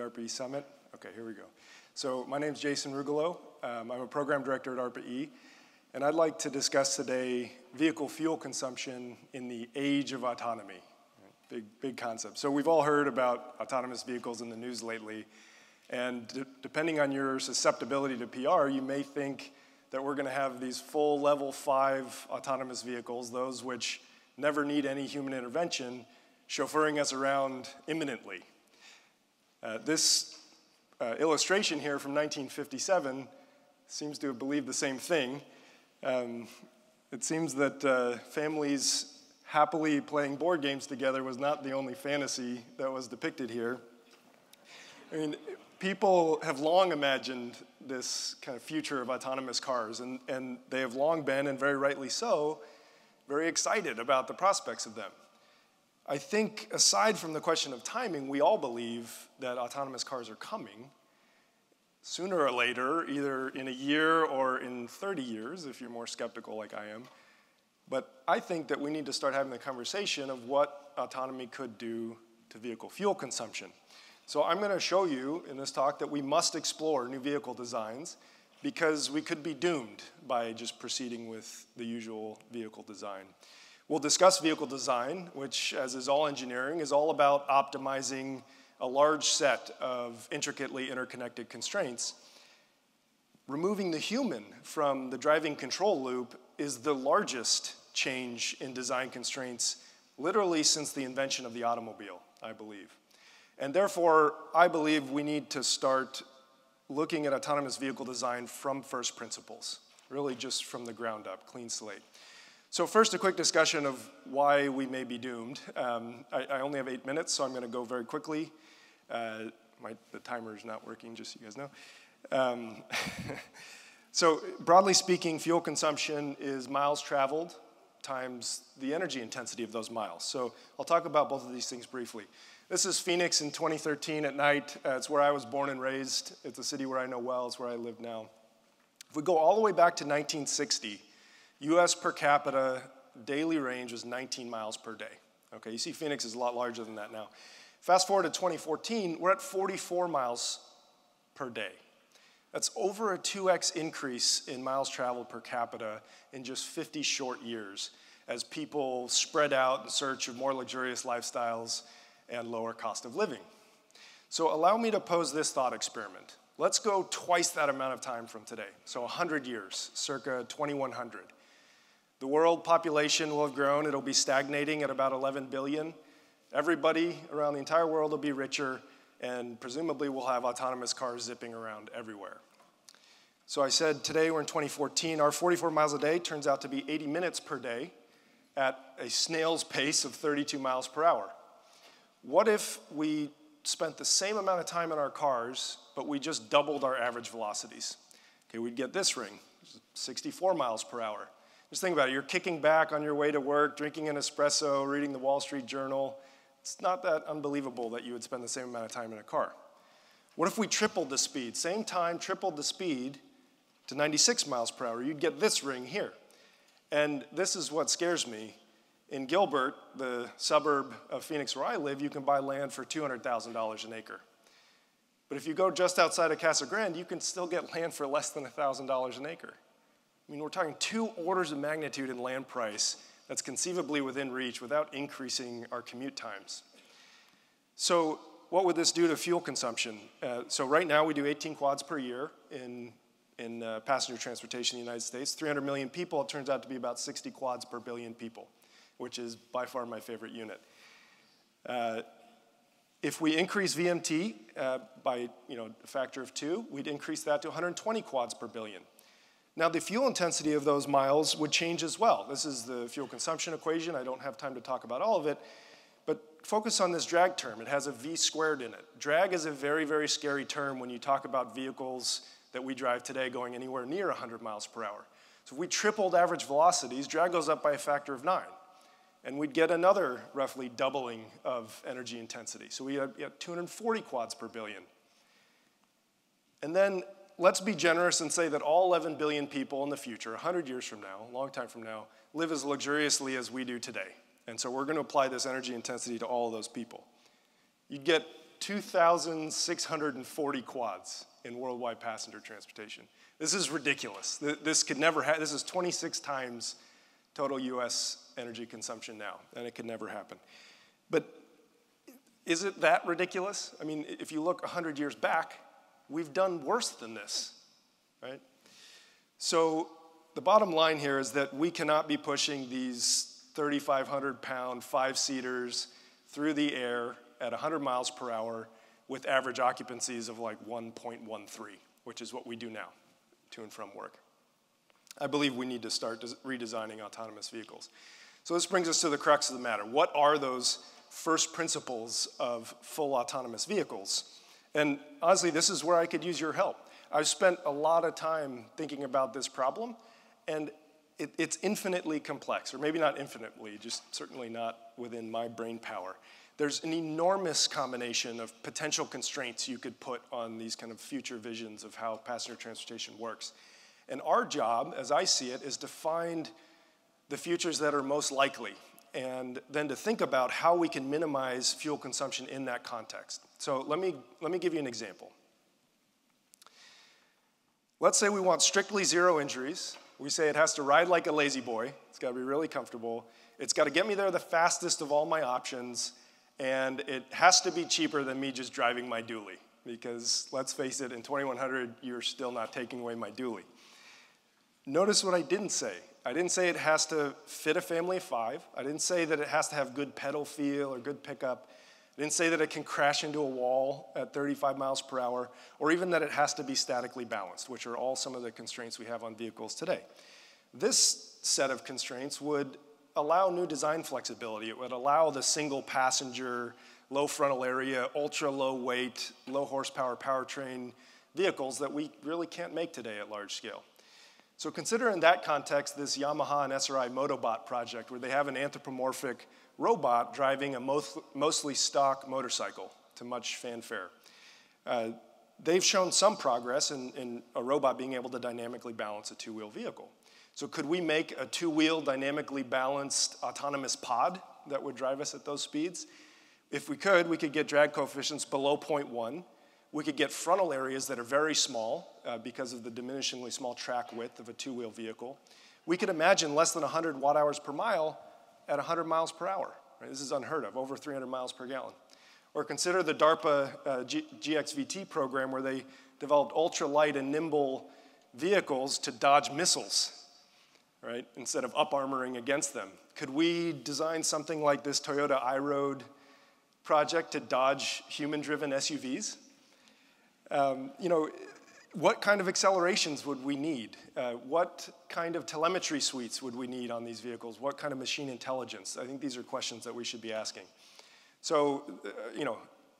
ARPA-E Summit. Okay, here we go. So my name is Jason Rugolo. I'm a program director at ARPA-E, and I'd like to discuss today vehicle fuel consumption in the age of autonomy. Big concept. So we've all heard about autonomous vehicles in the news lately, and depending on your susceptibility to PR, you may think that we're going to have these full level 5 autonomous vehicles, those which never need any human intervention, chauffeuring us around imminently. This illustration here from 1957 seems to have believed the same thing. It seems that families happily playing board games together was not the only fantasy that was depicted here. I mean, people have long imagined this kind of future of autonomous cars, and they have long been, and very rightly so, very excited about the prospects of them. I think aside from the question of timing, we all believe that autonomous cars are coming sooner or later, either in a year or in 30 years, if you're more skeptical like I am. But I think that we need to start having the conversation of what autonomy could do to vehicle fuel consumption. So I'm going to show you in this talk that we must explore new vehicle designs because we could be doomed by just proceeding with the usual vehicle design. We'll discuss vehicle design, which, as is all engineering, is all about optimizing a large set of intricately interconnected constraints. Removing the human from the driving control loop is the largest change in design constraints literally since the invention of the automobile, I believe. And therefore, I believe we need to start looking at autonomous vehicle design from first principles, really just from the ground up, clean slate. So first, a quick discussion of why we may be doomed. I only have 8 minutes, so I'm going to go very quickly. The timer's not working, just so you guys know. So broadly speaking, fuel consumption is miles traveled times the energy intensity of those miles. So I'll talk about both of these things briefly. This is Phoenix in 2013 at night. It's where I was born and raised. It's a city where I know well. It's where I live now. If we go all the way back to 1960, US per capita daily range was 19 miles per day. Okay, you see Phoenix is a lot larger than that now. Fast forward to 2014, we're at 44 miles per day. That's over a 2x increase in miles traveled per capita in just 50 short years as people spread out in search of more luxurious lifestyles and lower cost of living. So allow me to pose this thought experiment. Let's go twice that amount of time from today, so 100 years, circa 2100. The world population will have grown. It'll be stagnating at about 11 billion. Everybody around the entire world will be richer, and presumably we'll have autonomous cars zipping around everywhere. So I said today we're in 2014. Our 44 miles a day turns out to be 80 minutes per day at a snail's pace of 32 miles per hour. What if we spent the same amount of time in our cars, but we just doubled our average velocities? Okay, we'd get this ring, 64 miles per hour. Just think about it. You're kicking back on your way to work, drinking an espresso, reading the Wall Street Journal. It's not that unbelievable that you would spend the same amount of time in a car. What if we tripled the speed? Same time, tripled the speed to 96 miles per hour. You'd get this ring here. And this is what scares me. In Gilbert, the suburb of Phoenix where I live, you can buy land for $200,000 an acre. But if you go just outside of Casa Grande, you can still get land for less than $1,000 an acre. I mean, we're talking 2 orders of magnitude in land price that's conceivably within reach without increasing our commute times. So what would this do to fuel consumption? So right now we do 18 quads per year in passenger transportation in the United States. 300 million people, it turns out to be about 60 quads per billion people, which is by far my favorite unit. If we increase VMT by a factor of 2, we'd increase that to 120 quads per billion. Now, the fuel intensity of those miles would change as well. This is the fuel consumption equation. I don't have time to talk about all of it, but focus on this drag term. It has a V squared in it. Drag is a very, very scary term when you talk about vehicles that we drive today going anywhere near 100 miles per hour. So if we tripled average velocities, drag goes up by a factor of 9. And we'd get another roughly doubling of energy intensity. So we have 240 quads per billion. And then let's be generous and say that all 11 billion people in the future, 100 years from now, a long time from now, live as luxuriously as we do today. And so we're going to apply this energy intensity to all of those people. You'd get 2,640 quads in worldwide passenger transportation. This is ridiculous. This could never happen. This is 26 times total US energy consumption now, and it could never happen. But is it that ridiculous? I mean, if you look 100 years back, we've done worse than this, right? So the bottom line here is that we cannot be pushing these 3,500-pound five-seaters through the air at 100 miles per hour with average occupancies of like 1.13, which is what we do now, to and from work. I believe we need to start redesigning autonomous vehicles. So this brings us to the crux of the matter. What are those first principles of full autonomous vehicles? And honestly, this is where I could use your help. I've spent a lot of time thinking about this problem, and it's infinitely complex, or maybe not infinitely, just certainly not within my brain power. There's an enormous combination of potential constraints you could put on these kind of future visions of how passenger transportation works. And our job, as I see it, is to find the futures that are most likely, and then to think about how we can minimize fuel consumption in that context. So let me give you an example. Let's say we want strictly zero injuries. We say it has to ride like a lazy boy. It's got to be really comfortable. It's got to get me there the fastest of all my options, and it has to be cheaper than me just driving my dually, because let's face it, in 2100, you're still not taking away my dually. Notice what I didn't say. I didn't say it has to fit a family of 5. I didn't say that it has to have good pedal feel or good pickup. I didn't say that it can crash into a wall at 35 miles per hour, or even that it has to be statically balanced, which are all some of the constraints we have on vehicles today. This set of constraints would allow new design flexibility. It would allow the single passenger, low frontal area, ultra low weight, low horsepower powertrain vehicles that we really can't make today at large scale. So consider in that context this Yamaha and SRI Motobot project, where they have an anthropomorphic robot driving a mostly stock motorcycle to much fanfare. They've shown some progress in a robot being able to dynamically balance a two-wheel vehicle. So could we make a two-wheel dynamically balanced autonomous pod that would drive us at those speeds? If we could get drag coefficients below 0.1. We could get frontal areas that are very small because of the diminishingly small track width of a two-wheel vehicle. We could imagine less than 100 watt-hours per mile at 100 miles per hour. Right? This is unheard of, over 300 miles per gallon. Or consider the DARPA GXVT program, where they developed ultra-light and nimble vehicles to dodge missiles, right, instead of up-armoring against them. Could we design something like this Toyota I-Road project to dodge human-driven SUVs? What kind of accelerations would we need? What kind of telemetry suites would we need on these vehicles? What kind of machine intelligence? I think these are questions that we should be asking. So,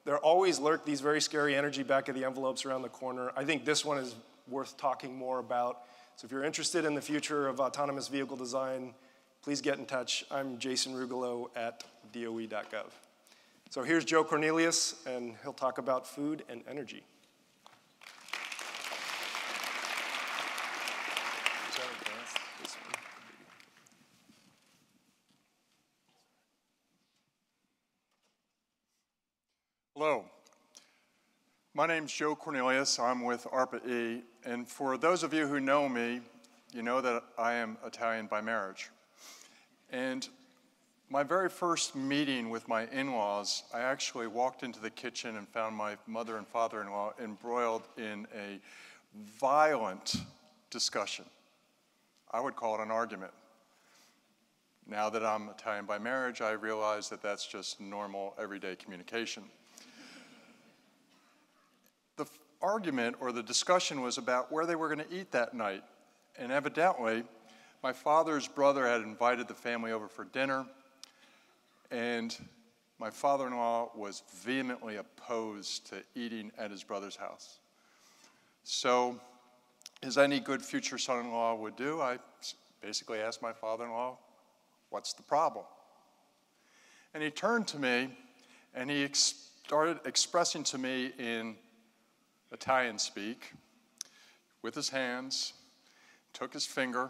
there always lurk these very scary energy back of the envelopes around the corner. I think this one is worth talking more about. So if you're interested in the future of autonomous vehicle design, please get in touch. I'm Jason Rugolo at DOE.gov. So here's Joe Cornelius, and he'll talk about food and energy. Hello, my name's Joe Cornelius. I'm with ARPA-E, and for those of you who know me, you know that I am Italian by marriage. And my very first meeting with my in-laws, I actually walked into the kitchen and found my mother and father-in-law embroiled in a violent discussion. I would call it an argument. Now that I'm Italian by marriage, I realize that that's just normal, everyday communication. The argument or the discussion was about where they were going to eat that night. And evidently, my father's brother had invited the family over for dinner, and my father-in-law was vehemently opposed to eating at his brother's house. So, as any good future son-in-law would do, I basically asked my father-in-law, "What's the problem?" And he turned to me, and he started expressing to me in Italian speak, with his hands, took his finger,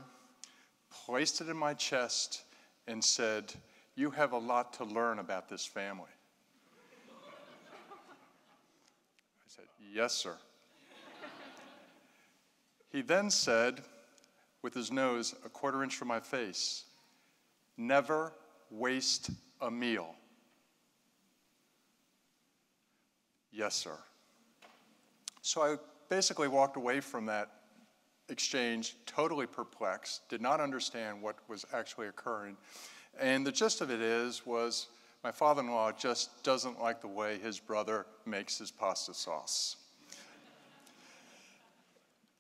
placed it in my chest, and said, "You have a lot to learn about this family." said, "Yes, sir." He then said, with his nose a quarter-inch from my face, "Never waste a meal." "Yes, sir." So I basically walked away from that exchange totally perplexed, did not understand what was actually occurring. And the gist of it was my father-in-law just doesn't like the way his brother makes his pasta sauce.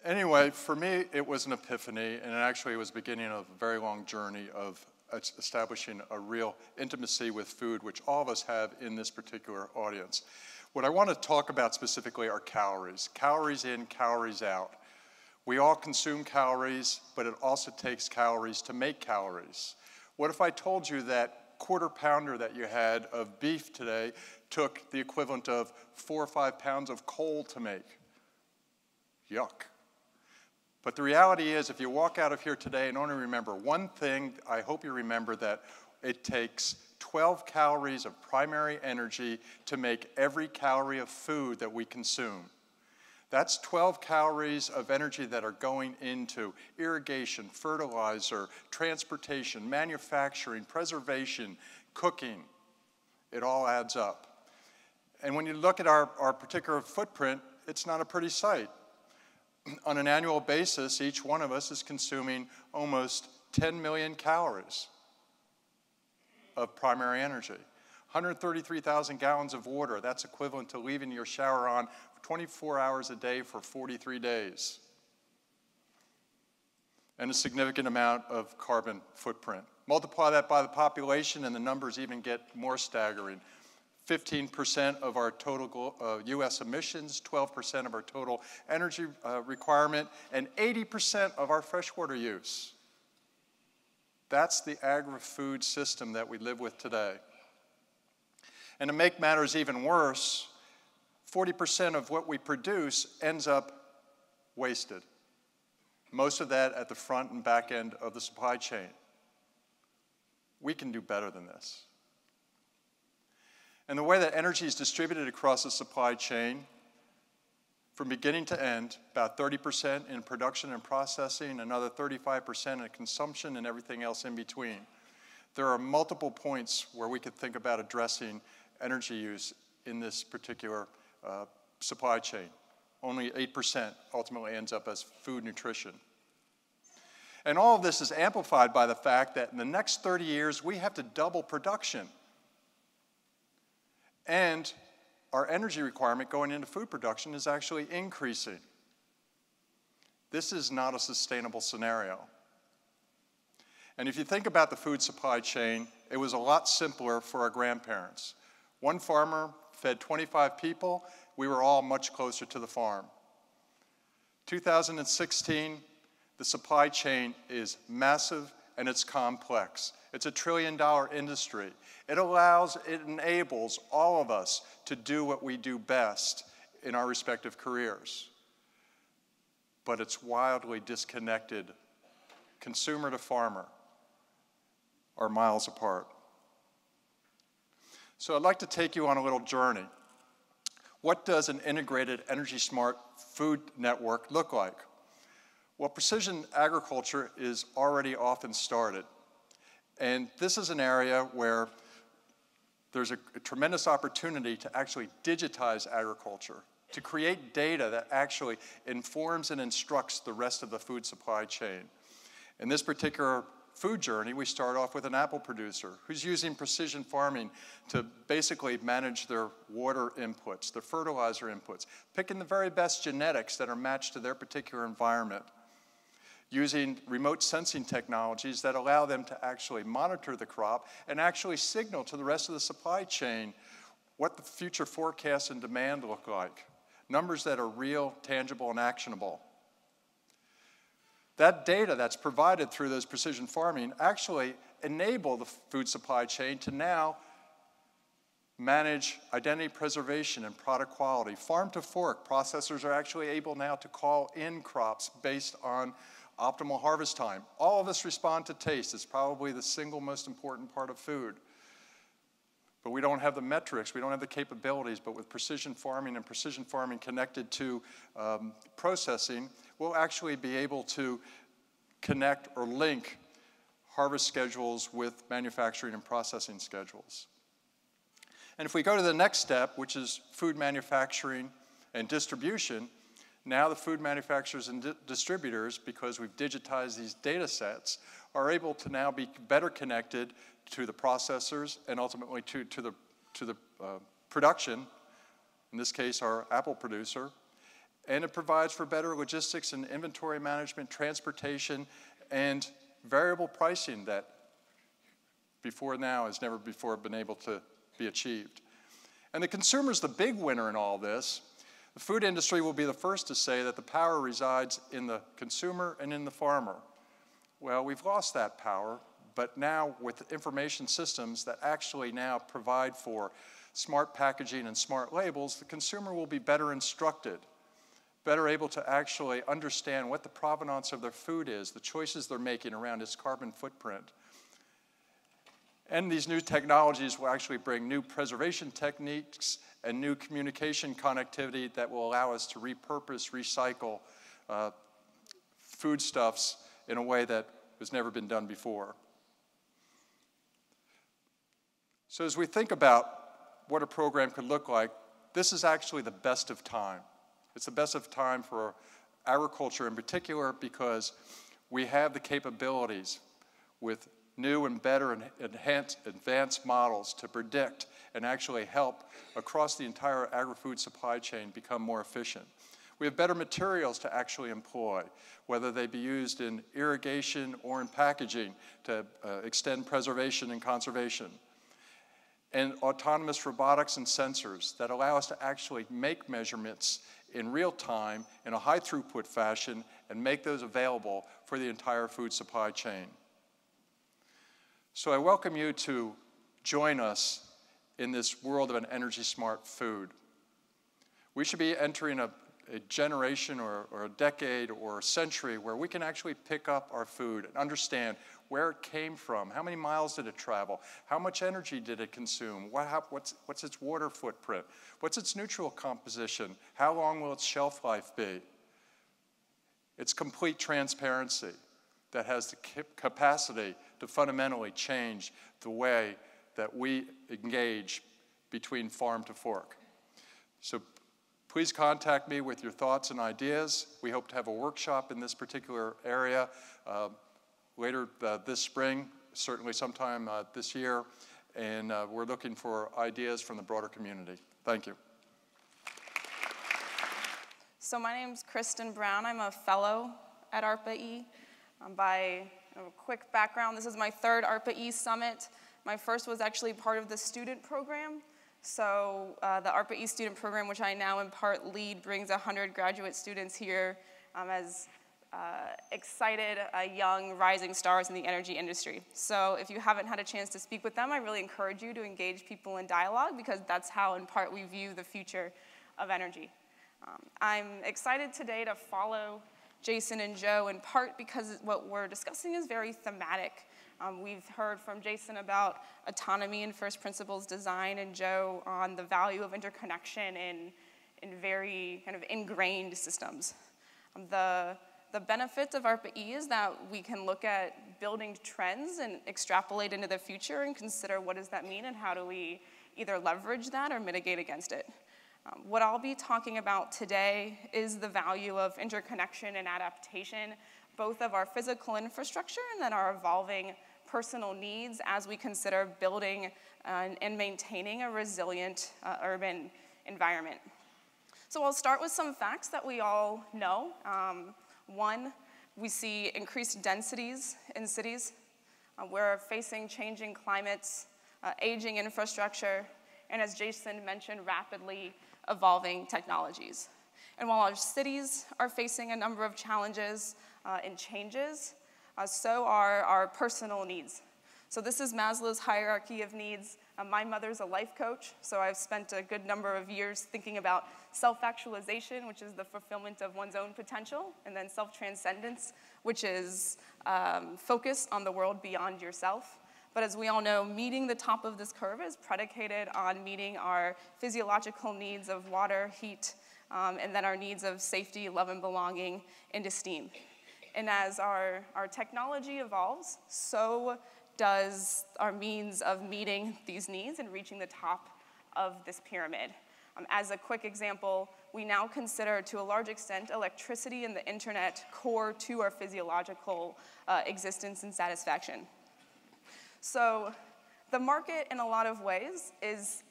Anyway, for me, it was an epiphany, and actually it was the beginning of a very long journey of establishing a real intimacy with food, which all of us have in this particular audience. What I want to talk about specifically are calories. Calories in, calories out. We all consume calories, but it also takes calories to make calories. What if I told you that quarter pounder that you had of beef today took the equivalent of 4 or 5 pounds of coal to make? Yuck. But the reality is, if you walk out of here today and only remember one thing, I hope you remember that it takes 12 calories of primary energy to make every calorie of food that we consume. That's 12 calories of energy that are going into irrigation, fertilizer, transportation, manufacturing, preservation, cooking. It all adds up. And when you look at our particular footprint, it's not a pretty sight. On an annual basis, each one of us is consuming almost 10 million calories of primary energy. 133,000 gallons of water, that's equivalent to leaving your shower on 24 hours a day for 43 days. And a significant amount of carbon footprint. Multiply that by the population and the numbers even get more staggering. 15% of our total US emissions, 12% of our total energy requirement, and 80% of our freshwater use. That's the agri-food system that we live with today. And to make matters even worse, 40% of what we produce ends up wasted. Most of that at the front and back end of the supply chain. We can do better than this. And the way that energy is distributed across the supply chain, from beginning to end, about 30% in production and processing, another 35% in consumption, and everything else in between. There are multiple points where we could think about addressing energy use in this particular supply chain. Only 8% ultimately ends up as food nutrition. And all of this is amplified by the fact that in the next 30 years, we have to double production. And our energy requirement going into food production is actually increasing. This is not a sustainable scenario. And if you think about the food supply chain, it was a lot simpler for our grandparents. One farmer fed 25 people. We were all much closer to the farm. 2016, the supply chain is massive and it's complex. It's a $1 trillion industry. It enables all of us to do what we do best in our respective careers. But it's wildly disconnected. Consumer to farmer are miles apart. So I'd like to take you on a little journey. What does an integrated energy-smart food network look like? Well, precision agriculture is already often started. And this is an area where there's a tremendous opportunity to actually digitize agriculture, to create data that actually informs and instructs the rest of the food supply chain. In this particular food journey, we start off with an apple producer who's using precision farming to basically manage their water inputs, their fertilizer inputs, picking the very best genetics that are matched to their particular environment, using remote sensing technologies that allow them to actually monitor the crop and actually signal to the rest of the supply chain what the future forecasts and demand look like. Numbers that are real, tangible, and actionable. That data that's provided through those precision farming actually enable the food supply chain to now manage identity preservation and product quality. Farm to fork, processors are actually able now to call in crops based on optimal harvest time. All of us respond to taste. It's probably the single most important part of food. but we don't have the metrics, we don't have the capabilities, but with precision farming and precision farming connected to processing, we'll actually be able to connect or link harvest schedules with manufacturing and processing schedules. And if we go to the next step, which is food manufacturing and distribution, now the food manufacturers and distributors, because we've digitized these data sets, are able to now be better connected to the processors and ultimately to the production, in this case our apple producer, and it provides for better logistics and inventory management, transportation, and variable pricing that before now has never before been able to be achieved. And the consumer's the big winner in all this. The food industry will be the first to say that the power resides in the consumer and in the farmer. Well, we've lost that power, but now with information systems that actually now provide for smart packaging and smart labels, the consumer will be better instructed, better able to actually understand what the provenance of their food is, the choices they're making around its carbon footprint. And these new technologies will actually bring new preservation techniques and new communication connectivity that will allow us to repurpose, recycle foodstuffs in a way that has never been done before. So as we think about what a program could look like, this is actually the best of time. It's the best of time for agriculture in particular because we have the capabilities with new and better and advanced models to predict and actually help across the entire agri-food supply chain become more efficient. We have better materials to actually employ, whether they be used in irrigation or in packaging to extend preservation and conservation. And autonomous robotics and sensors that allow us to actually make measurements in real time in a high throughput fashion and make those available for the entire food supply chain. So I welcome you to join us in this world of an energy smart food. We should be entering a generation or a decade or a century where we can actually pick up our food and understand where it came from, how many miles did it travel, how much energy did it consume, what's its water footprint, what's its nutrient composition, how long will its shelf life be. It's complete transparency that has the capacity to fundamentally change the way that we engage between farm to fork. So please contact me with your thoughts and ideas. We hope to have a workshop in this particular area later this spring, certainly sometime this year, and we're looking for ideas from the broader community. Thank you. So my name's Kristen Brown. I'm a fellow at ARPA-E. By a quick background, this is my third ARPA-E Summit. My first was actually part of the student program. So the ARPA-E student program, which I now in part lead, brings 100 graduate students here as excited young rising stars in the energy industry. So if you haven't had a chance to speak with them, I really encourage you to engage people in dialogue because that's how in part we view the future of energy. I'm excited today to follow Jason and Joe in part because what we're discussing is very thematic. We've heard from Jason about autonomy and first principles design and Joe on the value of interconnection in very kind of ingrained systems. The benefit of ARPA-E is that we can look at building trends and extrapolate into the future and consider what does that mean and how do we either leverage that or mitigate against it. What I'll be talking about today is the value of interconnection and adaptation, both of our physical infrastructure and then our evolving personal needs as we consider building and maintaining a resilient urban environment. So I'll start with some facts that we all know. One, we see increased densities in cities. We're facing changing climates, aging infrastructure, and as Jason mentioned, rapidly evolving technologies. And while our cities are facing a number of challenges and changes, so are our personal needs. So this is Maslow's hierarchy of needs. My mother's a life coach, so I've spent a good number of years thinking about self-actualization, which is the fulfillment of one's own potential, and then self-transcendence, which is focus on the world beyond yourself. But as we all know, meeting the top of this curve is predicated on meeting our physiological needs of water, heat, and then our needs of safety, love and belonging, and esteem. And as our technology evolves, so does our means of meeting these needs and reaching the top of this pyramid. As a quick example, we now consider, to a large extent, electricity and the internet core to our physiological existence and satisfaction. So the market, in a lot of ways, is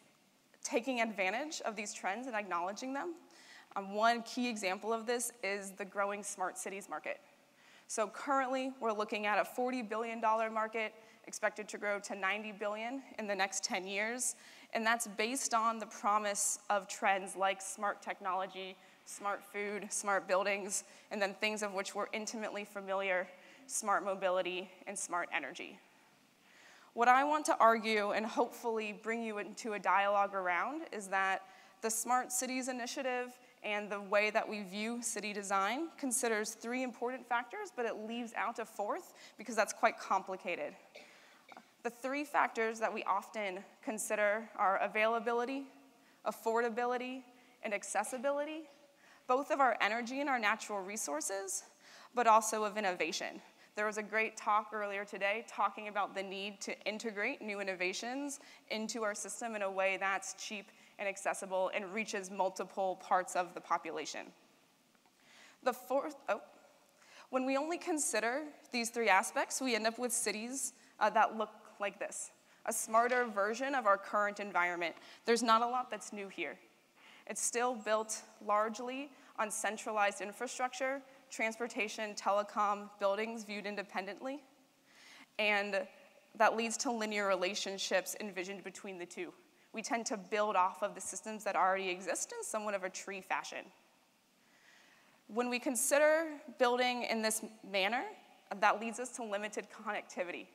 taking advantage of these trends and acknowledging them. One key example of this is the growing smart cities market. So currently, we're looking at a $40 billion market, expected to grow to $90 billion in the next 10 years. And that's based on the promise of trends like smart technology, smart food, smart buildings, and then things of which we're intimately familiar, smart mobility, and smart energy. What I want to argue and hopefully bring you into a dialogue around is that the Smart Cities Initiative and the way that we view city design considers 3 important factors, but it leaves out a 4th because that's quite complicated. The 3 factors that we often consider are availability, affordability, and accessibility, both of our energy and our natural resources, but also of innovation. There was a great talk earlier today talking about the need to integrate new innovations into our system in a way that's cheap and accessible and reaches multiple parts of the population. The 4th, when we only consider these 3 aspects, we end up with cities that look like this, a smarter version of our current environment. There's not a lot that's new here. It's still built largely on centralized infrastructure, transportation, telecom, buildings viewed independently, and that leads to linear relationships envisioned between the 2. We tend to build off of the systems that already exist in somewhat of a tree fashion. When we consider building in this manner, that leads us to limited connectivity.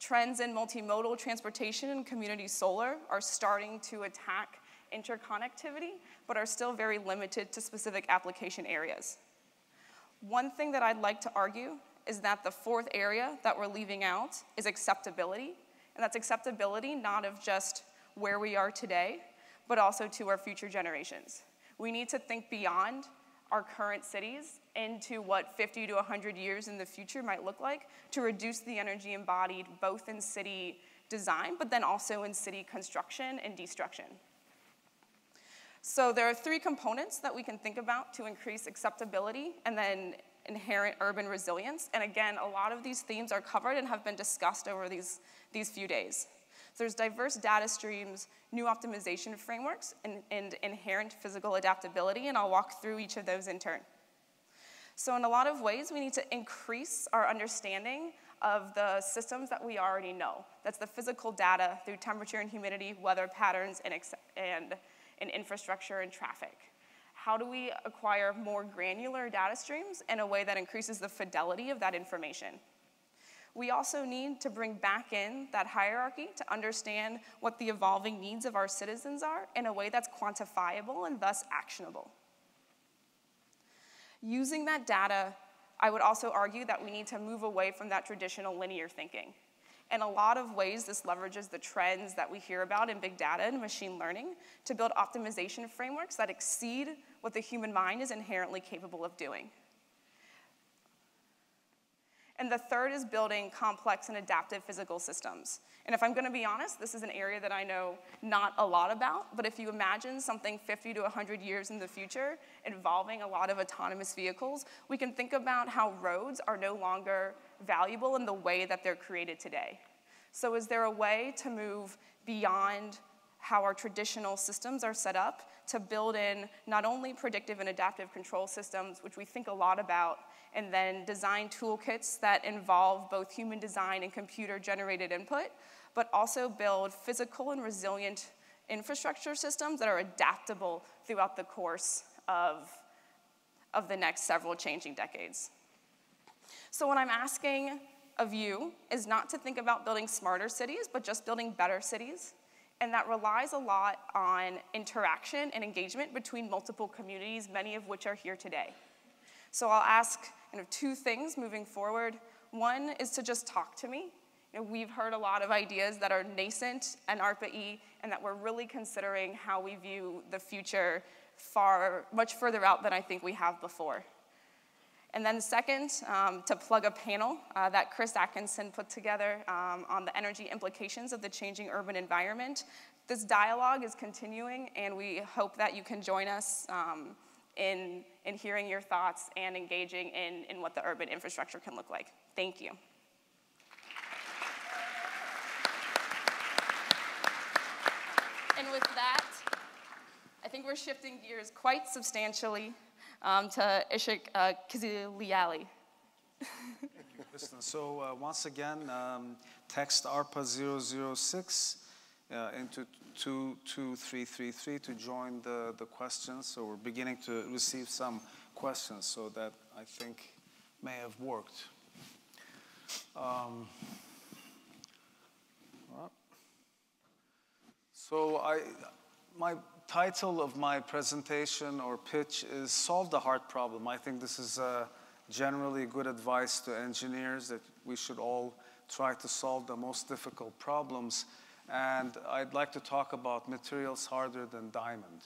Trends in multimodal transportation and community solar are starting to attack interconnectivity, but are still very limited to specific application areas. One thing that I'd like to argue is that the 4th area that we're leaving out is acceptability, and that's acceptability not of just where we are today, but also to our future generations. We need to think beyond our current cities into what 50 to 100 years in the future might look like to reduce the energy embodied both in city design, but then also in city construction and destruction. So there are 3 components that we can think about to increase acceptability and then inherent urban resilience. And again, a lot of these themes are covered and have been discussed over these few days. So there's diverse data streams, new optimization frameworks, and inherent physical adaptability, and I'll walk through each of those in turn. So in a lot of ways, we need to increase our understanding of the systems that we already know. That's the physical data through temperature and humidity, weather patterns, and infrastructure and traffic. How do we acquire more granular data streams in a way that increases the fidelity of that information? We also need to bring back in that hierarchy to understand what the evolving needs of our citizens are in a way that's quantifiable and thus actionable. Using that data, I would also argue that we need to move away from that traditional linear thinking. In a lot of ways, this leverages the trends that we hear about in big data and machine learning to build optimization frameworks that exceed what the human mind is inherently capable of doing. And the 3rd is building complex and adaptive physical systems. And if I'm going to be honest, this is an area that I know not a lot about, but if you imagine something 50 to 100 years in the future involving a lot of autonomous vehicles, we can think about how roads are no longer valuable in the way that they're created today. So is there a way to move beyond how our traditional systems are set up to build in not only predictive and adaptive control systems, which we think a lot about, and then design toolkits that involve both human design and computer-generated input, but also build physical and resilient infrastructure systems that are adaptable throughout the course of the next several changing decades. So what I'm asking of you is not to think about building smarter cities, but just building better cities. And that relies a lot on interaction and engagement between multiple communities, many of which are here today. So I'll ask 2 things moving forward. One is to just talk to me We've heard a lot of ideas that are nascent in ARPA-E and that we're really considering how we view the future much further out than I think we have before. And then second, to plug a panel that Chris Atkinson put together on the energy implications of the changing urban environment. This dialogue is continuing, and we hope that you can join us in hearing your thoughts and engaging in what the urban infrastructure can look like. Thank you. And with that, I think we're shifting gears quite substantially to Ishak Kiziliali. Kristen. So once again, text ARPA 006 into 22333 to join the questions. So we're beginning to receive some questions, so that I think may have worked. So my title of my presentation or pitch is Solve the Hard Problem. I think this is generally good advice to engineers, that we should all try to solve the most difficult problems. And I'd like to talk about materials harder than diamond.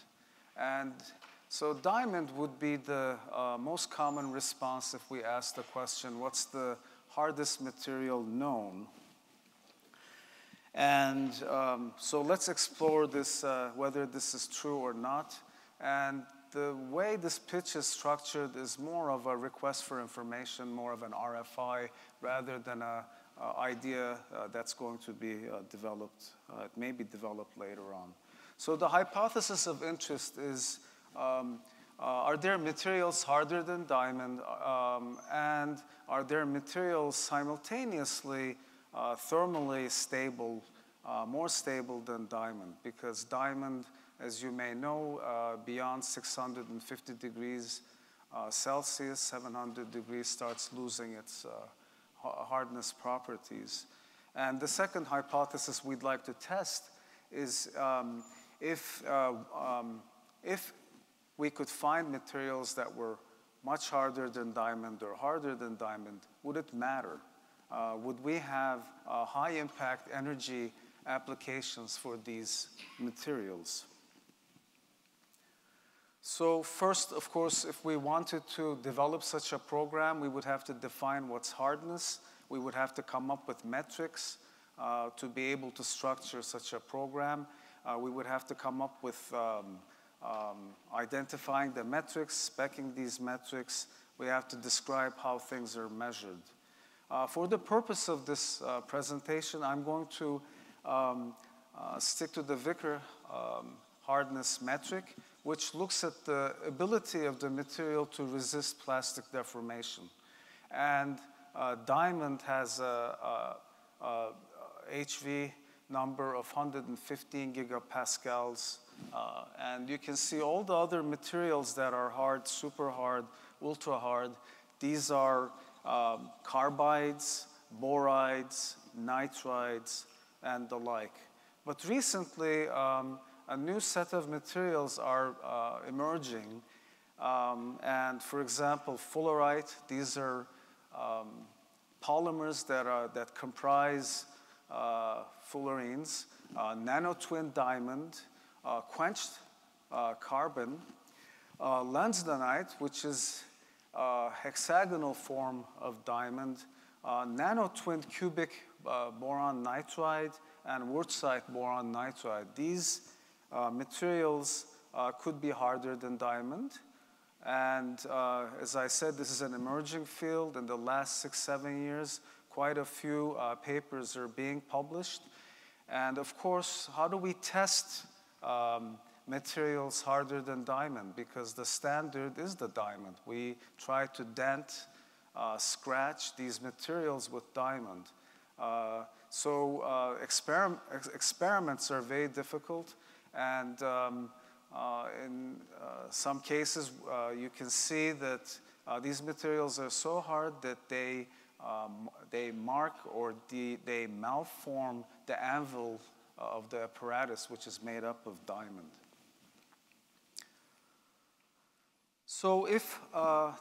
And so diamond would be the most common response if we ask the question, what's the hardest material known? And so let's explore this, whether this is true or not. And the way this pitch is structured is more of a request for information, more of an RFI, rather than an idea that's going to be developed. It may be developed later on. So the hypothesis of interest is, are there materials harder than diamond? And are there materials simultaneously thermally stable, more stable than diamond? Because diamond, as you may know, beyond 650 degrees Celsius, 700 degrees, starts losing its hardness properties. And the second hypothesis we'd like to test is if we could find materials that were much harder than diamond or harder than diamond, would it matter? Would we have high impact energy applications for these materials? So first, of course, if we wanted to develop such a program, we would have to define what's hardness. We would have to come up with metrics to be able to structure such a program. We would have to come up with identifying the metrics, speccing these metrics. We have to describe how things are measured. For the purpose of this presentation, I'm going to stick to the Vickers hardness metric, which looks at the ability of the material to resist plastic deformation. And diamond has a HV number of 115 gigapascals. And you can see all the other materials that are hard, super hard, ultra hard. These are carbides, borides, nitrides, and the like. But recently, a new set of materials are emerging. And for example, fullerite, these are polymers that comprise fullerenes, nanotwin diamond, quenched carbon, lensdanite, which is a hexagonal form of diamond, nanotwin cubic boron nitride, and wurtzite boron nitride. These materials could be harder than diamond. And as I said, this is an emerging field. In the last 6-7 years, quite a few papers are being published. And of course, how do we test materials harder than diamond? Because the standard is the diamond. We try to dent, scratch these materials with diamond. So experiments are very difficult. And in some cases, you can see that these materials are so hard that they mark or they malform the anvil of the apparatus, which is made up of diamond. So if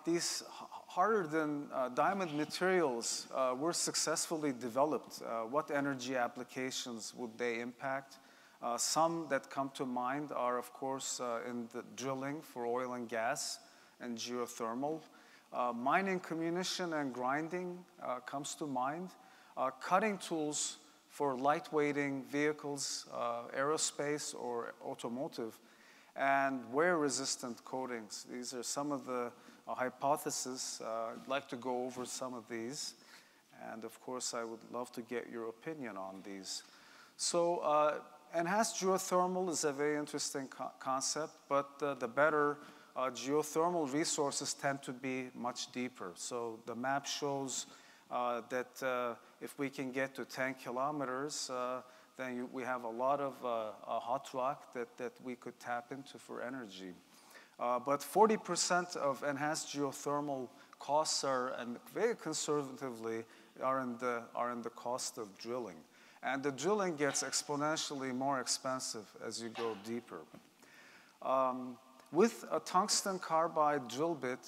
these harder than diamond materials were successfully developed, what energy applications would they impact? Some that come to mind are, of course, in the drilling for oil and gas and geothermal. Mining, comminution, and grinding comes to mind. Cutting tools for lightweighting vehicles, aerospace, or automotive, and wear-resistant coatings. These are some of the hypotheses. I'd like to go over some of these. And of course, I would love to get your opinion on these. So enhanced geothermal is a very interesting concept, but the better geothermal resources tend to be much deeper. So the map shows that if we can get to 10 kilometers, then we have a lot of hot rock that we could tap into for energy. But 40% of enhanced geothermal costs are, and very conservatively, are in the cost of drilling. And the drilling gets exponentially more expensive as you go deeper. With a tungsten carbide drill bit,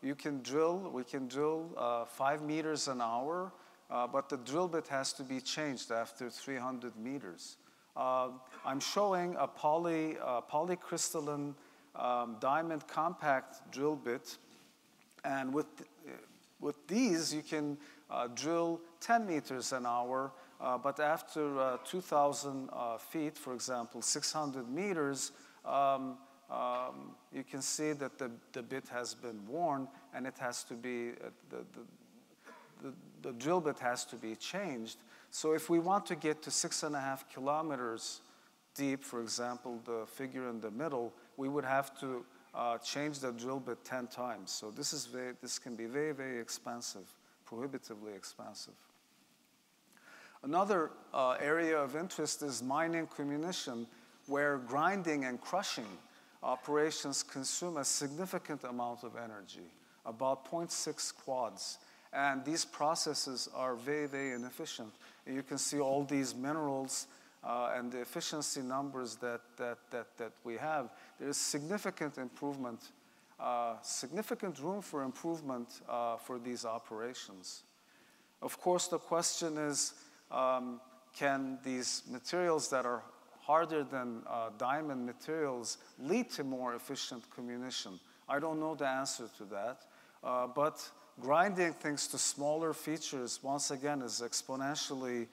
we can drill 5 meters an hour, but the drill bit has to be changed after 300 meters. I'm showing a polycrystalline diamond compact drill bit, and with these you can drill 10 meters an hour, but after 2,000 feet, for example, 600 meters, you can see that the bit has been worn, and it has to be, the drill bit has to be changed. So if we want to get to 6.5 kilometers deep, for example, the figure in the middle, we would have to change the drill bit 10 times. So this can be very, very expensive, prohibitively expensive. Another area of interest is mining comminution, where grinding and crushing operations consume a significant amount of energy, about 0.6 quads. And these processes are very, very inefficient. And you can see all these minerals and the efficiency numbers that we have. There is significant improvement, significant room for improvement for these operations. Of course, the question is, can these materials that are harder than diamond materials lead to more efficient comminution? I don't know the answer to that, but grinding things to smaller features, once again, is exponentially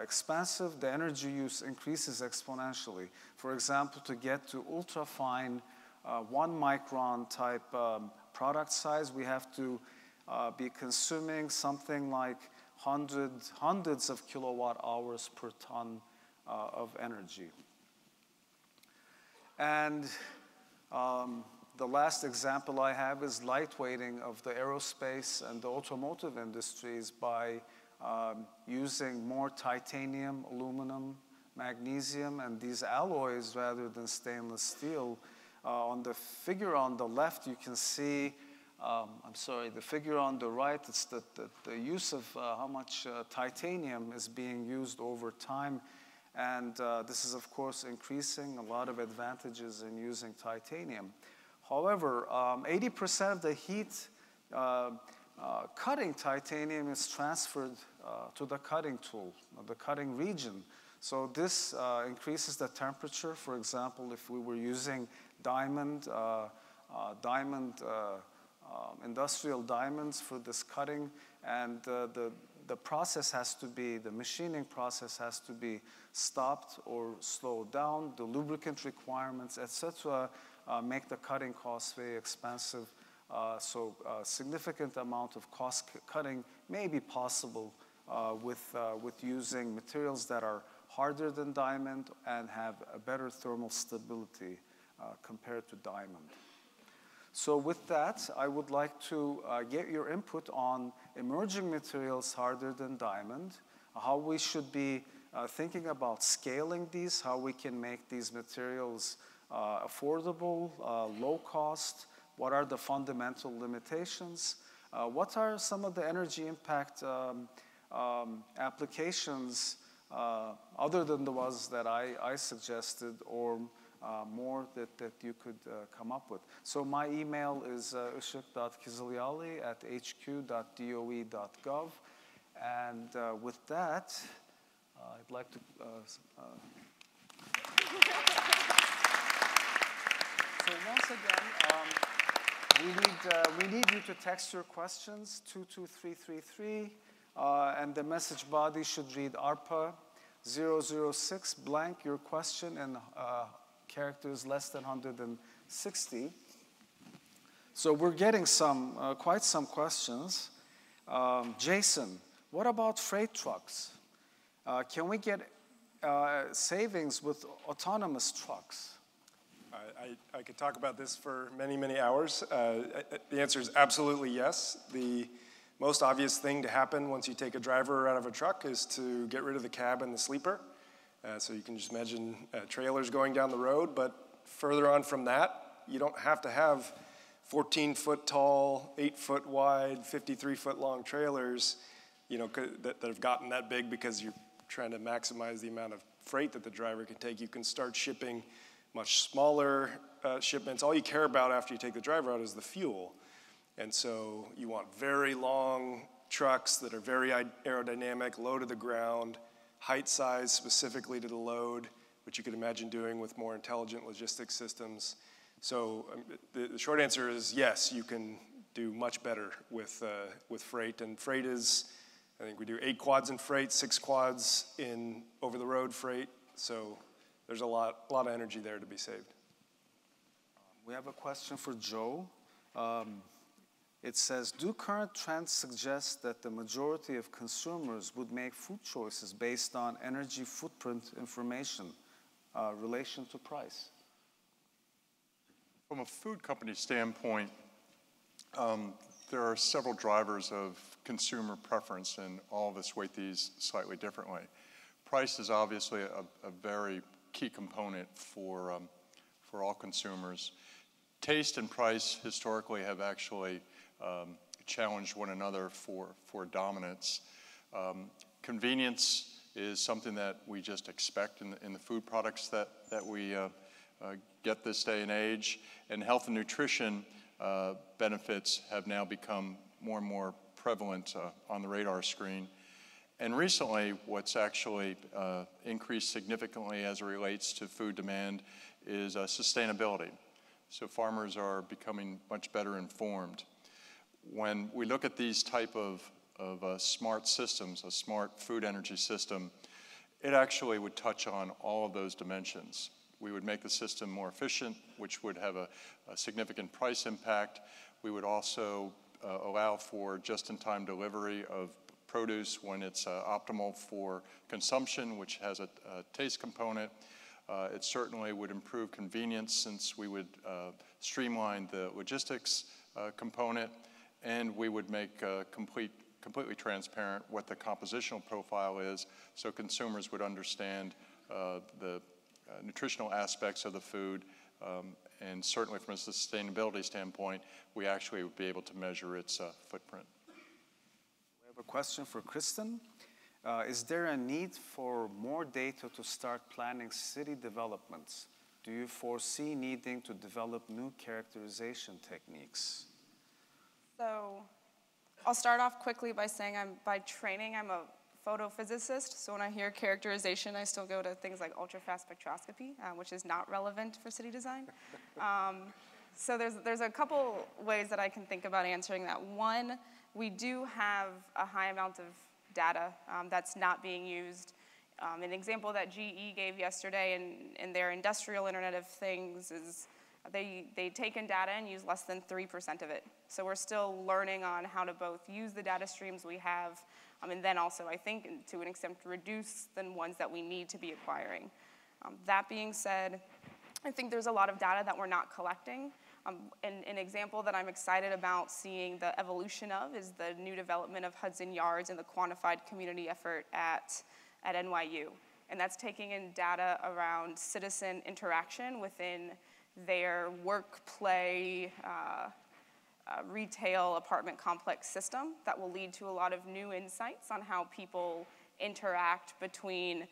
expensive. The energy use increases exponentially. For example, to get to ultra-fine 1 micron type product size, we have to be consuming something like hundreds of kilowatt hours per ton of energy. And the last example I have is lightweighting of the aerospace and the automotive industries by using more titanium, aluminum, magnesium, and these alloys rather than stainless steel. On the figure on the left, you can see, the figure on the right, it's the use of how much titanium is being used over time. And this is, of course, increasing a lot of advantages in using titanium. However, 80% of the heat cutting titanium is transferred to the cutting tool, the cutting region. So this increases the temperature. For example, if we were using industrial diamonds for this cutting, and the process has to be, the machining process has to be stopped or slowed down. The lubricant requirements, etc., make the cutting costs very expensive. So a significant amount of cost cutting may be possible with using materials that are harder than diamond and have a better thermal stability compared to diamond. So with that, I would like to get your input on emerging materials harder than diamond, how we should be thinking about scaling these, how we can make these materials affordable, low cost, what are the fundamental limitations, what are some of the energy impact applications other than the ones that I suggested, or more that you could come up with. So my email is ishik.kizlyali@hq.doe.gov. And with that, I'd like to so once again, we need you to text your questions 22333, and the message body should read ARPA 006 blank your question and characters less than 160. So we're getting quite some questions. Jason, what about freight trucks? Can we get savings with autonomous trucks? I could talk about this for many, many hours. The answer is absolutely yes. The most obvious thing to happen once you take a driver out of a truck is to get rid of the cab and the sleeper. So you can just imagine trailers going down the road, but further on from that, you don't have to have 14-foot tall, 8-foot wide, 53-foot long trailers, that have gotten that big because you're trying to maximize the amount of freight that the driver can take. You can start shipping much smaller shipments. All you care about after you take the driver out is the fuel. And so you want very long trucks that are very aerodynamic, low to the ground, height size specifically to the load, which you could imagine doing with more intelligent logistics systems. So the short answer is yes, you can do much better with freight. And freight is, I think we do 8 quads in freight, 6 quads in over-the-road freight. So there's a lot of energy there to be saved. We have a question for Joe. It says, do current trends suggest that the majority of consumers would make food choices based on energy footprint information, relation to price? From a food company standpoint, there are several drivers of consumer preference, and all of us weight these slightly differently. Price is obviously a very key component for all consumers. Taste and price historically have actually challenged one another for dominance. Convenience is something that we just expect in the food products that we get this day and age, and health and nutrition benefits have now become more and more prevalent on the radar screen. And recently, what's actually increased significantly as it relates to food demand is sustainability. So farmers are becoming much better informed. When we look at these type of smart systems, a smart food energy system, it actually would touch on all of those dimensions. We would make the system more efficient, which would have a significant price impact. We would also allow for just-in-time delivery of produce when it's optimal for consumption, which has a taste component. It certainly would improve convenience since we would streamline the logistics component, and we would make completely transparent what the compositional profile is so consumers would understand the nutritional aspects of the food, and certainly from a sustainability standpoint, we actually would be able to measure its footprint. We have a question for Kristen. Is there a need for more data to start planning city developments? Do you foresee needing to develop new characterization techniques? So I'll start off quickly by saying by training, I'm a photophysicist. So when I hear characterization, I still go to things like ultrafast spectroscopy, which is not relevant for city design. So there's a couple ways that I can think about answering that. One, we do have a high amount of data that's not being used. An example that GE gave yesterday in their industrial Internet of Things is they take in data and use less than 3% of it. So we're still learning on how to both use the data streams we have, and then also, I think, to an extent, reduce the ones that we need to be acquiring. That being said, I think there's a lot of data that we're not collecting. An example that I'm excited about seeing the evolution of is the new development of Hudson Yards and the quantified community effort at NYU. And that's taking in data around citizen interaction within their work, play, retail apartment complex system that will lead to a lot of new insights on how people interact between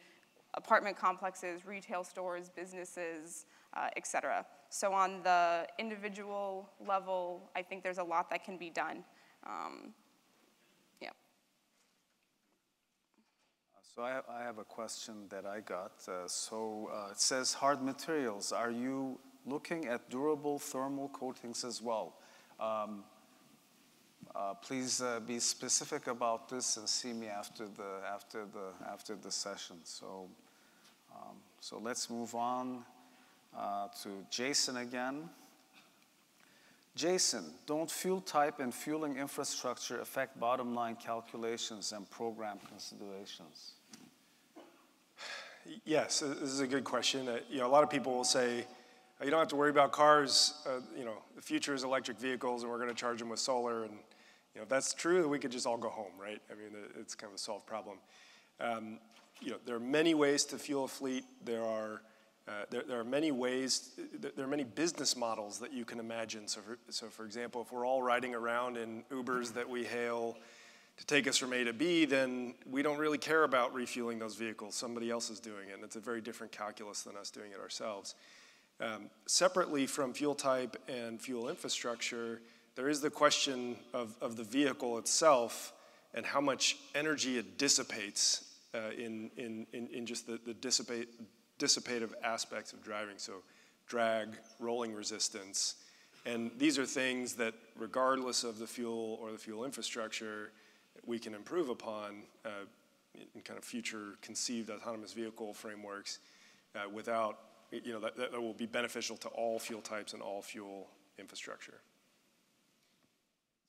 apartment complexes, retail stores, businesses, et cetera. So on the individual level, I think there's a lot that can be done. Yeah. So I have a question that I got. It says hard materials. Are you looking at durable thermal coatings as well? Please be specific about this and see me after the session. So let's move on to Jason again. Jason, don't fuel type and fueling infrastructure affect bottom line calculations and program considerations? Yes, this is a good question. A lot of people will say, you don't have to worry about cars. The future is electric vehicles, and we're going to charge them with solar. And if that's true, we could just all go home, right? I mean, it's kind of a solved problem. There are many ways to fuel a fleet. There are many ways. There are many business models that you can imagine. So for example, if we're all riding around in Ubers that we hail to take us from A to B, then we don't really care about refueling those vehicles. Somebody else is doing it, and it's a very different calculus than us doing it ourselves. Separately from fuel type and fuel infrastructure, there is the question of the vehicle itself and how much energy it dissipates in just the dissipative aspects of driving, so drag, rolling resistance. And these are things that, regardless of the fuel or the fuel infrastructure, we can improve upon in kind of future conceived autonomous vehicle frameworks without, that will be beneficial to all fuel types and all fuel infrastructure.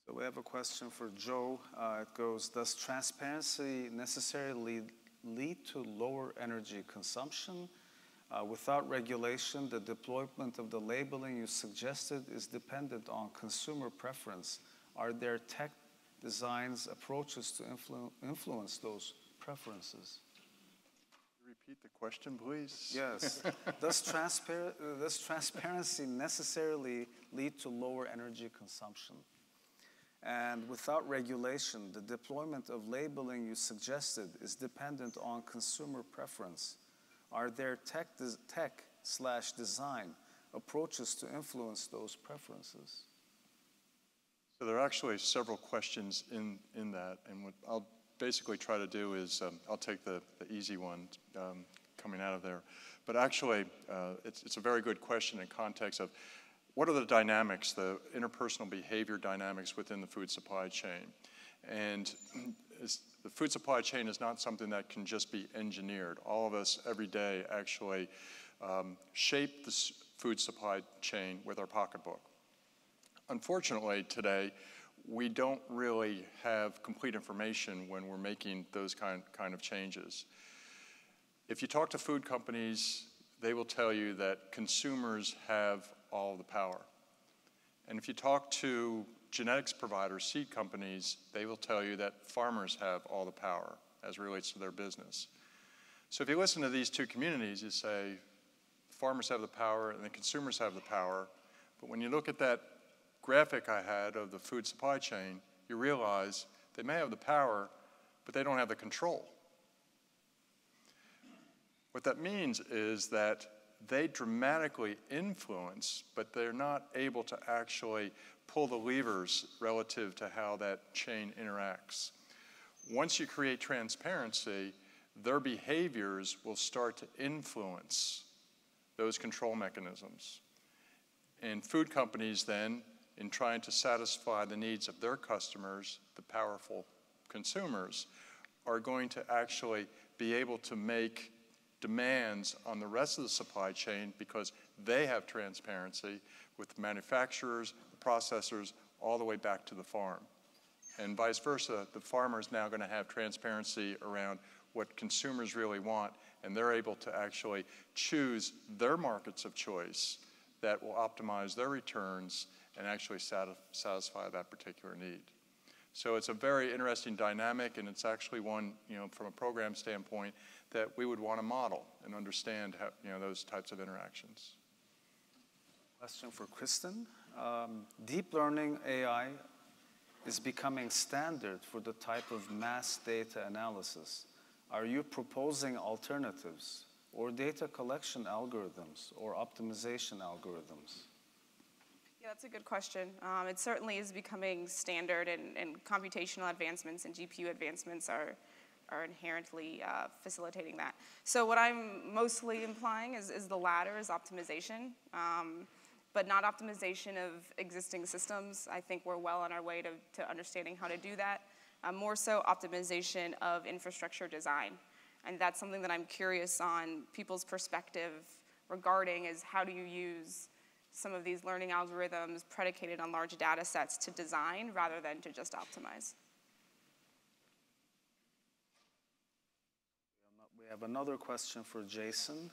So we have a question for Joe. It goes, does transparency necessarily lead to lower energy consumption? Without regulation, the deployment of the labeling you suggested is dependent on consumer preference. Are there tech designs, approaches to influence those preferences? Repeat the question, please. Yes. Does transparency necessarily lead to lower energy consumption? And without regulation, the deployment of labeling you suggested is dependent on consumer preference. Are there tech/design approaches to influence those preferences? So there are actually several questions in that, and what I'll basically try to do is I'll take the easy one coming out of there. But actually, it's a very good question in context of what are the dynamics, the interpersonal behavior dynamics within the food supply chain. And the food supply chain is not something that can just be engineered. All of us every day actually shape the food supply chain with our pocketbook. Unfortunately, today, we don't really have complete information when we're making those kind of changes. If you talk to food companies, they will tell you that consumers have all the power. And if you talk to genetics providers, seed companies, they will tell you that farmers have all the power as it relates to their business. So if you listen to these two communities, you say, farmers have the power and the consumers have the power. But when you look at that graphic I had of the food supply chain, you realize they may have the power, but they don't have the control. What that means is that they dramatically influence, but they're not able to actually pull the levers relative to how that chain interacts. Once you create transparency, their behaviors will start to influence those control mechanisms. And food companies then, in trying to satisfy the needs of their customers, the powerful consumers, are going to actually be able to make demands on the rest of the supply chain because they have transparency with the manufacturers, the processors, all the way back to the farm. And vice versa, the farmer is now going to have transparency around what consumers really want, and they're able to actually choose their markets of choice that will optimize their returns and actually satisfy that particular need. So it's a very interesting dynamic, and it's actually one, from a program standpoint, that we would want to model and understand how, those types of interactions. Question for Kristen. Deep learning AI is becoming standard for the type of mass data analysis. Are you proposing alternatives? or data collection algorithms or optimization algorithms? Yeah, that's a good question. It certainly is becoming standard, and computational advancements and GPU advancements are inherently facilitating that. So what I'm mostly implying is the latter, is optimization, but not optimization of existing systems. I think we're well on our way to understanding how to do that. More so optimization of infrastructure design. And that's something that I'm curious on people's perspective regarding, is how do you use some of these learning algorithms predicated on large data sets to design rather than to just optimize. We have another question for Jason.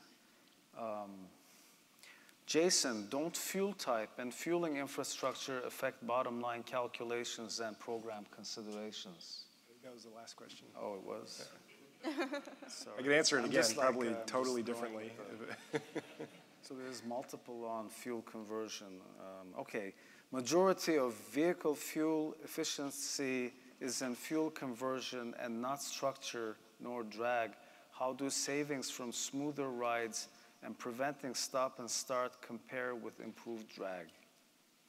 Jason, don't fuel type and fueling infrastructure affect bottom line calculations and program considerations? I think that was the last question. Oh, it was? Yeah. I could answer it again, probably totally differently. So there's multiple on fuel conversion. Okay, majority of vehicle fuel efficiency is in fuel conversion and not structure nor drag. How do savings from smoother rides and preventing stop and start compare with improved drag?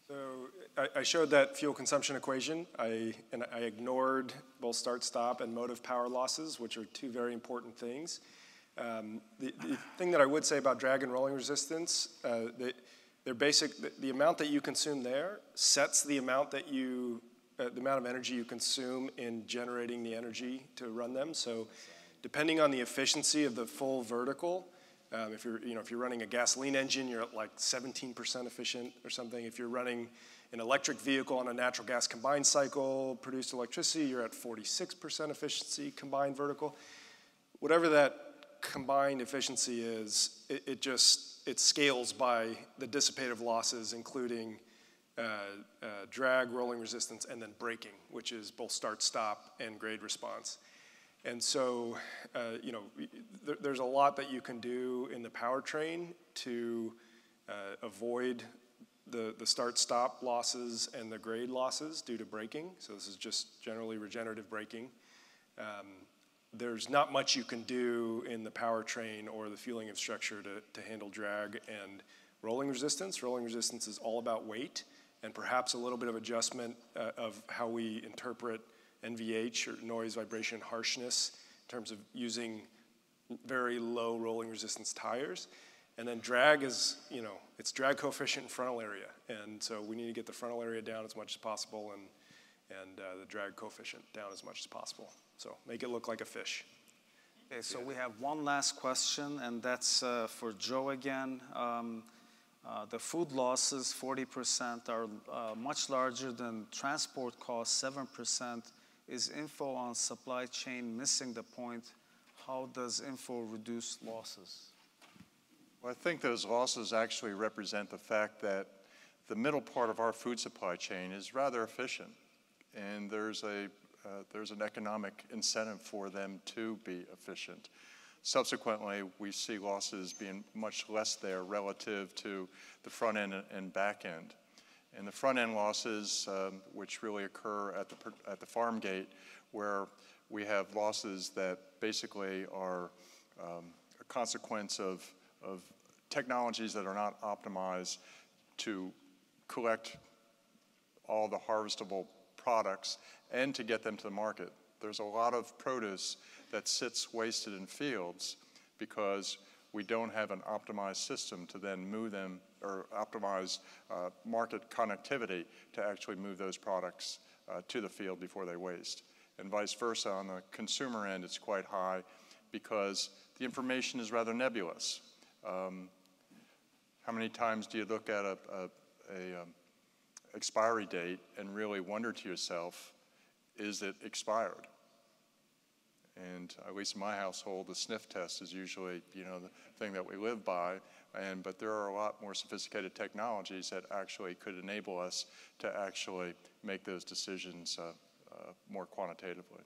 So I showed that fuel consumption equation. I ignored both start-stop and motive power losses, which are two very important things. The thing that I would say about drag and rolling resistance, the amount that you consume there sets the amount that the amount of energy you consume in generating the energy to run them. So depending on the efficiency of the full vertical, if you're running a gasoline engine, you're at like 17% efficient or something. If you're running an electric vehicle on a natural gas combined cycle, produced electricity, you're at 46% efficiency combined vertical. Whatever that combined efficiency is, it scales by the dissipative losses, including drag, rolling resistance, and then braking, which is both start-stop and grade response. And so, there's a lot that you can do in the powertrain to avoid the start-stop losses and the grade losses due to braking. So this is just generally regenerative braking. There's not much you can do in the powertrain or the fueling infrastructure to handle drag and rolling resistance. Rolling resistance is all about weight and perhaps a little bit of adjustment of how we interpret NVH, or noise, vibration, harshness, in terms of using very low rolling resistance tires. And then drag is, it's drag coefficient and frontal area. And so we need to get the frontal area down as much as possible and the drag coefficient down as much as possible. So make it look like a fish. Okay, so we have one last question, and that's for Joe again. The food losses, 40%, are much larger than transport costs, 7%. Is info on supply chain missing the point? How does info reduce losses? Well, I think those losses actually represent the fact that the middle part of our food supply chain is rather efficient, and there's an economic incentive for them to be efficient. Subsequently, we see losses being much less there relative to the front end and back end. And the front end losses, which really occur at the farm gate, where we have losses that basically are a consequence of technologies that are not optimized to collect all the harvestable products and to get them to the market. There's a lot of produce that sits wasted in fields because we don't have an optimized system to then move them, or optimized market connectivity to actually move those products to the field before they waste. And vice versa, on the consumer end, it's quite high because the information is rather nebulous. How many times do you look at a expiry date and really wonder to yourself, is it expired? And at least in my household, the sniff test is usually, the thing that we live by. But there are a lot more sophisticated technologies that actually could enable us to actually make those decisions more quantitatively.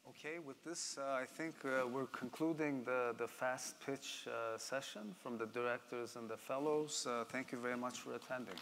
Okay, with this, I think we're concluding the fast pitch session from the directors and the fellows. Thank you very much for attending.